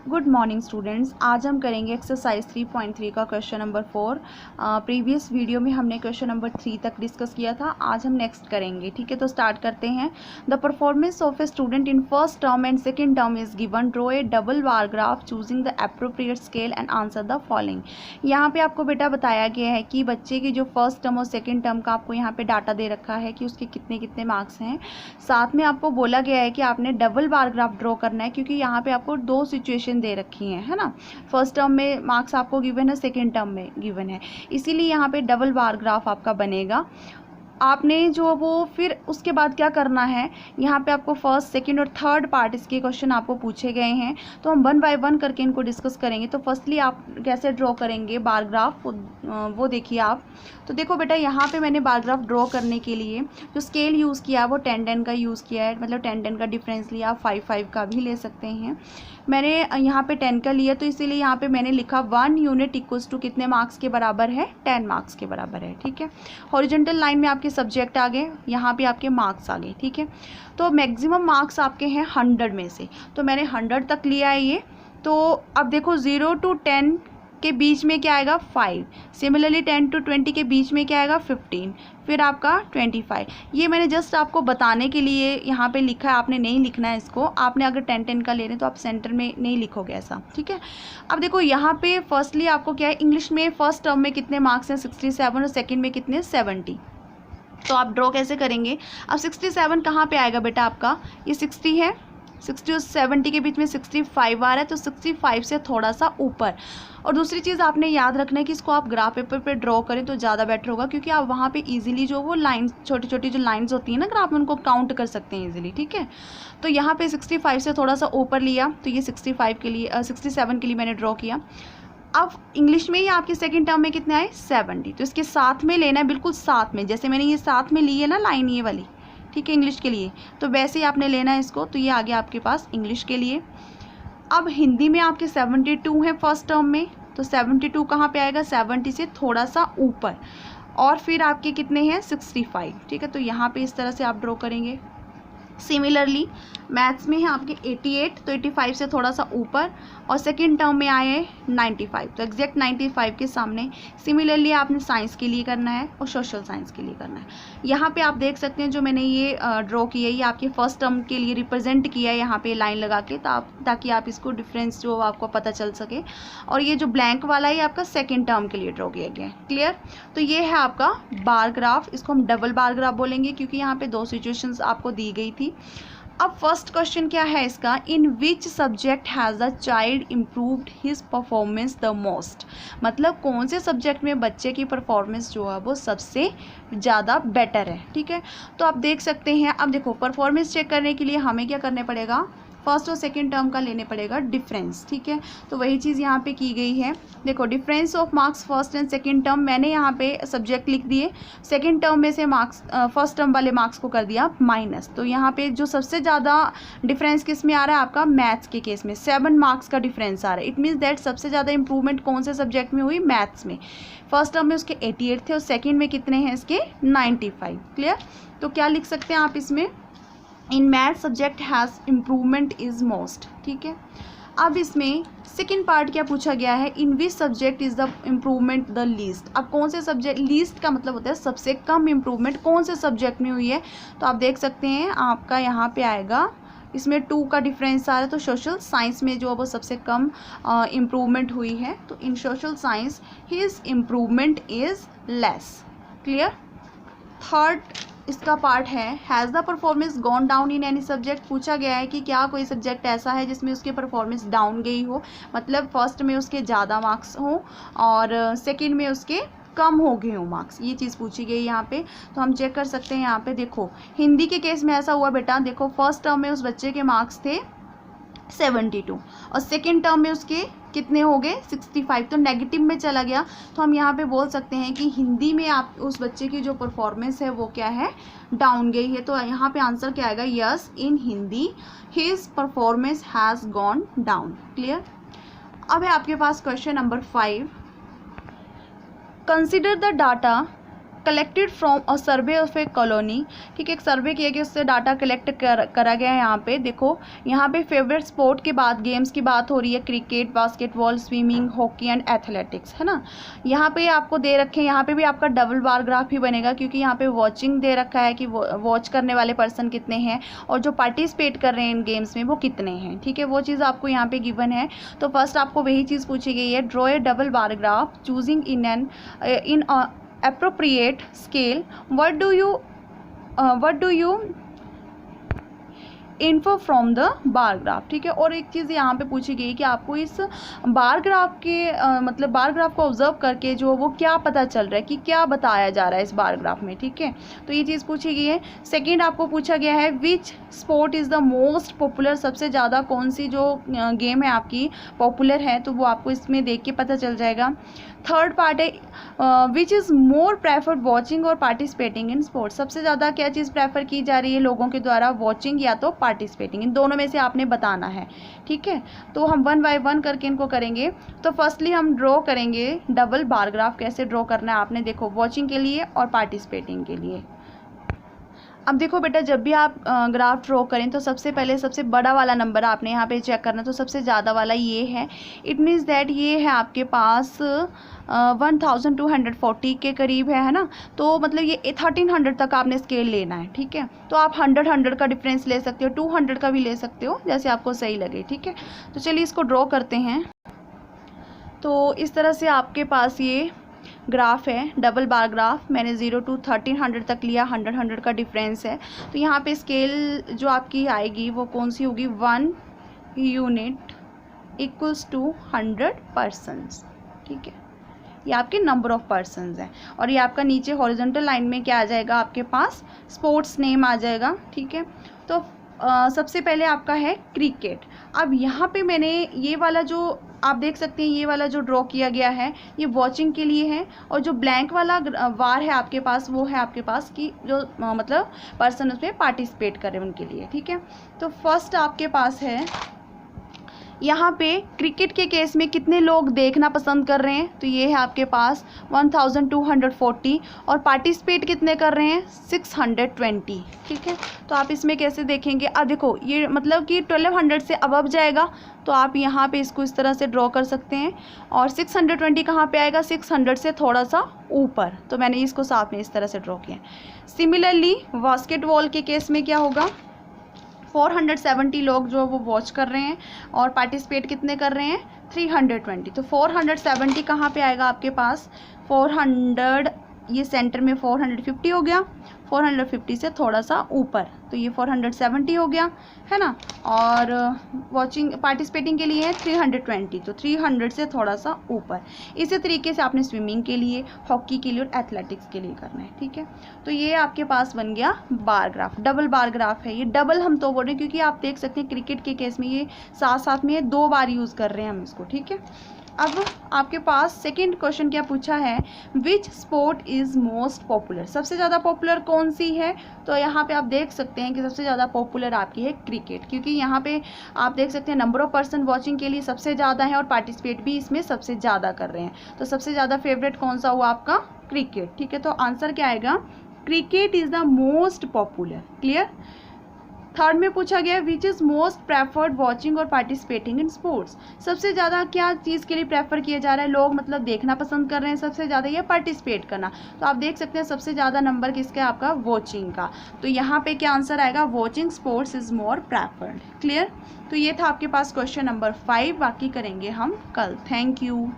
Good morning students. आज हम करेंगे एक्सरसाइज 3.3 का क्वेश्चन नंबर 4। प्रीवियस वीडियो में हमने क्वेश्चन नंबर 3 तक डिस्कस किया था, आज हम नेक्स्ट करेंगे। ठीक है, तो स्टार्ट करते हैं। The performance of a student in first term and second term is given. Draw A double bar graph choosing the appropriate scale and answer the following. यहाँ पे आपको बेटा बताया गया है कि बच्चे की जो फर्स्ट टर्म और सेकेंड टर्म का आपको यहाँ पे डाटा दे रखा है कि उसके कितने कितने मार्क्स हैं। साथ में आपको बोला गया है कि आपने डबल बार ग्राफ ड्रॉ करना है, क्योंकि यहाँ पे आपको दो सिचुएशन दे रखी है ना। फर्स्ट टर्म में मार्क्स आपको गिवन है, सेकेंड टर्म में गिवन है, इसीलिए यहाँ पे डबल बार ग्राफ आपका बनेगा। आपने जो वो फिर उसके बाद क्या करना है, यहाँ पे आपको फर्स्ट सेकंड और थर्ड पार्ट इसके क्वेश्चन आपको पूछे गए हैं, तो हम वन बाय वन करके इनको डिस्कस करेंगे। तो फर्स्टली आप कैसे ड्रॉ करेंगे बार ग्राफ, वो देखिए आप। तो देखो बेटा, यहाँ पे मैंने बार ग्राफ ड्रॉ करने के लिए जो स्केल यूज़ किया है वो 10-10 का यूज़ किया है, मतलब 10-10 का डिफरेंस लिया। आप 5-5 का भी ले सकते हैं। मैंने यहाँ पे 10 का लिया, तो इसीलिए यहाँ पे मैंने लिखा 1 यूनिट इक्वल्स टू कितने मार्क्स के बराबर है, 10 मार्क्स के बराबर है। ठीक है, हॉरिजॉन्टल लाइन में आपके सब्जेक्ट आ गए, यहाँ पे आपके मार्क्स आ गए। ठीक है, तो मैक्सिमम मार्क्स आपके हैं 100 में से, तो मैंने 100 तक लिया है ये। तो अब देखो 0 to 10 के बीच में क्या आएगा 5, सिमिलरली 10 to 20 के बीच में क्या आएगा 15, फिर आपका 25। ये मैंने जस्ट आपको बताने के लिए यहाँ पे लिखा है, आपने नहीं लिखना है इसको। आपने अगर 10-10 का ले रहे हैं तो आप सेंटर में नहीं लिखोगे ऐसा। ठीक है, अब देखो यहाँ पे फर्स्टली आपको क्या है, इंग्लिश में फर्स्ट टर्म में कितने मार्क्स हैं 67 और सेकेंड में कितने 70। तो आप ड्रॉ कैसे करेंगे। अब 67 कहाँ पे आएगा बेटा, आपका ये 60 है, 60 और 70 के बीच में 65 आ रहा है, तो 65 से थोड़ा सा ऊपर। और दूसरी चीज़ आपने याद रखना है कि इसको आप ग्राफ पेपर पे ड्रॉ करें तो ज़्यादा बेटर होगा, क्योंकि आप वहाँ पे इजीली जो वो लाइंस, छोटी छोटी जो लाइंस होती हैं ना ग्राफ में, उनको काउंट कर सकते हैं इजीली। ठीक है, तो यहाँ पे 65 से थोड़ा सा ऊपर लिया, तो ये 65 के लिए 67 के लिए मैंने ड्रॉ किया। अब इंग्लिश में ही आपके सेकंड टर्म में कितने आए 70, तो इसके साथ में लेना है, बिल्कुल साथ में, जैसे मैंने ये साथ में ली है ना लाइन ये वाली। ठीक है, इंग्लिश के लिए तो वैसे ही आपने लेना है इसको। तो ये आ गया आपके पास इंग्लिश के लिए। अब हिंदी में आपके 72 है फर्स्ट टर्म में, तो 72 कहाँ पे आएगा 70 से थोड़ा सा ऊपर, और फिर आपके कितने हैं 65। ठीक है, तो यहाँ पे इस तरह से आप ड्रॉ करेंगे। सिमिलरली मैथ्स में है आपके 88, तो 85 से थोड़ा सा ऊपर, और सेकेंड टर्म में आए हैं 95, तो एग्जैक्ट 95 के सामने। सिमिलरली आपने साइंस के लिए करना है और सोशल साइंस के लिए करना है। यहाँ पे आप देख सकते हैं जो मैंने ये ड्रॉ किया है, ये आपके फर्स्ट टर्म के लिए रिप्रेजेंट किया है यहाँ पे लाइन लगा के, ताकि आप इसको डिफरेंस जो आपको पता चल सके। और ये जो ब्लैंक वाला है आपका सेकेंड टर्म के लिए ड्रॉ किया गया है। क्लियर, तो ये है आपका बार ग्राफ, इसको हम डबल बार ग्राफ बोलेंगे, क्योंकि यहाँ पे दो सिचुएशंस आपको दी गई थी। अब फर्स्ट क्वेश्चन क्या है इसका, in which subject has the child improved his performance the most. मतलब कौन से सब्जेक्ट में बच्चे की परफॉर्मेंस जो है वो सबसे ज़्यादा बेटर है। ठीक है, तो आप देख सकते हैं। अब देखो परफॉर्मेंस चेक करने के लिए हमें क्या करने पड़ेगा, फर्स्ट और सेकेंड टर्म का लेने पड़ेगा डिफरेंस। ठीक है, तो वही चीज़ यहाँ पे की गई है। देखो difference of marks first and second term, मैंने यहाँ पे सब्जेक्ट लिख दिए, सेकेंड टर्म में से मार्क्स फर्स्ट टर्म वाले मार्क्स को कर दिया माइनस। तो यहाँ पे जो सबसे ज़्यादा डिफरेंस किस में आ रहा है, आपका मैथ्स के केस में 7 मार्क्स का डिफरेंस आ रहा है। इट मीन्स दैट सबसे ज़्यादा इंप्रूवमेंट कौन से सब्जेक्ट में हुई, मैथ्स में। फर्स्ट टर्म में उसके 88 थे और सेकेंड में कितने हैं इसके 95। क्लियर, तो क्या लिख सकते हैं आप इसमें, in math subject has improvement is most. ठीक है, अब इसमें सेकेंड पार्ट क्या पूछा गया है, in which subject is the improvement the least. अब कौन से सब्जेक्ट, लीस्ट का मतलब होता है सबसे कम इम्प्रूवमेंट कौन से सब्जेक्ट में हुई है। तो आप देख सकते हैं आपका यहाँ पे आएगा, इसमें 2 का डिफरेंस आ रहा है, तो सोशल साइंस में जो है वो सबसे कम इम्प्रूवमेंट हुई है। तो in social science his improvement is less. Clear, third इसका पार्ट है, has the performance gone down in any subject. पूछा गया है कि क्या कोई सब्जेक्ट ऐसा है जिसमें उसकी परफॉर्मेंस डाउन गई हो, मतलब फर्स्ट में उसके ज़्यादा मार्क्स हों और सेकंड में उसके कम हो गए हो मार्क्स, ये चीज़ पूछी गई यहाँ पे। तो हम चेक कर सकते हैं यहाँ पे। देखो हिंदी के केस में ऐसा हुआ बेटा, देखो फर्स्ट टर्म में उस बच्चे के मार्क्स थे 72 और सेकेंड टर्म में उसके कितने हो गए 65, तो नेगेटिव में चला गया। तो हम यहाँ पे बोल सकते हैं कि हिंदी में आप उस बच्चे की जो परफॉर्मेंस है वो क्या है, डाउन गई है। तो यहाँ पे आंसर क्या आएगा, yes in Hindi his performance has gone down. Clear, अब है आपके पास question number 5। Consider the data collected from a survey of a colony, ठीक है, एक सर्वे किया गया, उससे डाटा कलेक्ट करा गया है। यहाँ पे देखो, यहाँ पे फेवरेट स्पोर्ट के बाद गेम्स की बात हो रही है, cricket, basketball, swimming, hockey and athletics, है ना। यहाँ पे आपको दे रखे हैं, यहाँ पे भी आपका डबल बार ग्राफ ही बनेगा, क्योंकि यहाँ पे वॉचिंग दे रखा है कि वॉच करने वाले पर्सन कितने हैं और जो पार्टिसिपेट कर रहे हैं इन गेम्स में वो कितने हैं, ठीक है, वो चीज़ आपको यहाँ पे गिवन है। तो फर्स्ट आपको वही चीज़ पूछी गई है, draw A double bar graph choosing in appropriate scale, what do you info from the bar graph, ठीक है। और एक चीज़ यहाँ पे पूछी गई कि आपको इस बार ग्राफ के मतलब बार ग्राफ को ऑब्जर्व करके जो वो क्या पता चल रहा है कि क्या बताया जा रहा है इस बार ग्राफ में, ठीक है। तो ये चीज़ पूछी गई है। सेकंड आपको पूछा गया है which sport is the most popular, सबसे ज़्यादा कौन सी जो गेम है आपकी पॉपुलर है, तो वो आपको इसमें देख के पता चल जाएगा। थर्ड पार्ट है which is more preferred watching और पार्टिसिपेटिंग इन स्पोर्ट्स, सबसे ज़्यादा क्या चीज़ प्रेफर की जा रही है लोगों के द्वारा, वॉचिंग या तो पार्टिसिपेटिंग, इन दोनों में से आपने बताना है, ठीक है। तो हम 1 बाय 1 करके इनको करेंगे। तो फर्स्टली हम ड्रॉ करेंगे डबल बार ग्राफ, कैसे ड्रॉ करना है आपने देखो, वॉचिंग के लिए और पार्टिसिपेटिंग के लिए। अब देखो बेटा, जब भी आप ग्राफ ड्रॉ करें तो सबसे पहले सबसे बड़ा वाला नंबर आपने यहाँ पे चेक करना, तो सबसे ज़्यादा वाला ये है, इट मीन्स दैट ये है आपके पास 1240 के करीब है ना। तो मतलब ये 1300 तक आपने स्केल लेना है, ठीक है। तो आप 100 का डिफरेंस ले सकते हो, 200 का भी ले सकते हो, जैसे आपको सही लगे, ठीक है। तो चलिए इसको ड्रॉ करते हैं। तो इस तरह से आपके पास ये ग्राफ है, डबल बार ग्राफ, मैंने 0 to 1300 तक लिया, 100 का डिफरेंस है। तो यहाँ पे स्केल जो आपकी आएगी वो कौन सी होगी, 1 यूनिट इक्वल्स टू 100 पर्सन्स, ठीक है। ये आपके नंबर ऑफ पर्सन्स हैं। और ये आपका नीचे हॉरिजॉन्टल लाइन में क्या आ जाएगा, आपके पास स्पोर्ट्स नेम आ जाएगा, ठीक है। तो सबसे पहले आपका है क्रिकेट। अब यहाँ पे मैंने ये वाला जो आप देख सकते हैं, ये वाला जो ड्रॉ किया गया है ये वॉचिंग के लिए है, और जो ब्लैंक वाला वार है आपके पास वो है आपके पास कि जो मतलब पर्सन उसमें पार्टिसिपेट कर रहे हैं उनके लिए, ठीक है। तो फर्स्ट आपके पास है यहाँ पे क्रिकेट के केस में कितने लोग देखना पसंद कर रहे हैं, तो ये है आपके पास 1240, और पार्टिसिपेट कितने कर रहे हैं 620, ठीक है। तो आप इसमें कैसे देखेंगे, अब देखो ये मतलब कि 1200 से अबव जाएगा, तो आप यहाँ पे इसको इस तरह से ड्रॉ कर सकते हैं। और 620 कहाँ पे आएगा, 600 से थोड़ा सा ऊपर, तो मैंने इसको साथ में इस तरह से ड्रॉ किया। सिमिलरली बास्केटबॉल के केस में क्या होगा, 470 लोग जो वो वॉच कर रहे हैं और पार्टिसिपेट कितने कर रहे हैं 320। तो 470 कहाँ पे आएगा आपके पास, 400 ये सेंटर में 450 हो गया, 450 से थोड़ा सा ऊपर, तो ये 470 हो गया, है ना। और वॉचिंग पार्टिसिपेटिंग के लिए है 320, तो 300 से थोड़ा सा ऊपर। इसी तरीके से आपने स्विमिंग के लिए, हॉकी के लिए और एथलेटिक्स के लिए करना है, ठीक है। तो ये आपके पास बन गया bar graph, double bar graph है। ये डबल हम तो बोल रहे हैं क्योंकि आप देख सकते हैं क्रिकेट के केस में ये साथ साथ में 2 बार यूज़ कर रहे हैं हम इसको, ठीक है। अब आपके पास सेकंड क्वेश्चन क्या पूछा है, which sport is most popular, सबसे ज़्यादा पॉपुलर कौन सी है। तो यहाँ पे आप देख सकते हैं कि सबसे ज़्यादा पॉपुलर आपकी है क्रिकेट, क्योंकि यहाँ पे आप देख सकते हैं नंबर ऑफ पर्सन वॉचिंग के लिए सबसे ज़्यादा है और पार्टिसिपेट भी इसमें सबसे ज़्यादा कर रहे हैं। तो सबसे ज़्यादा फेवरेट कौन सा हुआ आपका, क्रिकेट, ठीक है। तो आंसर क्या आएगा, cricket is the most popular, clear. Third में पूछा गया which is most preferred watching और पार्टिसिपेटिंग इन स्पोर्ट्स, सबसे ज़्यादा क्या चीज़ के लिए प्रेफर किया जा रहा है, लोग मतलब देखना पसंद कर रहे हैं सबसे ज़्यादा या पार्टिसिपेट करना। तो आप देख सकते हैं सबसे ज़्यादा नंबर किसका, आपका वॉचिंग का। तो यहाँ पे क्या आंसर आएगा, watching sports is more preferred, clear. तो ये था आपके पास क्वेश्चन नंबर 5, बाकी करेंगे हम कल। Thank you.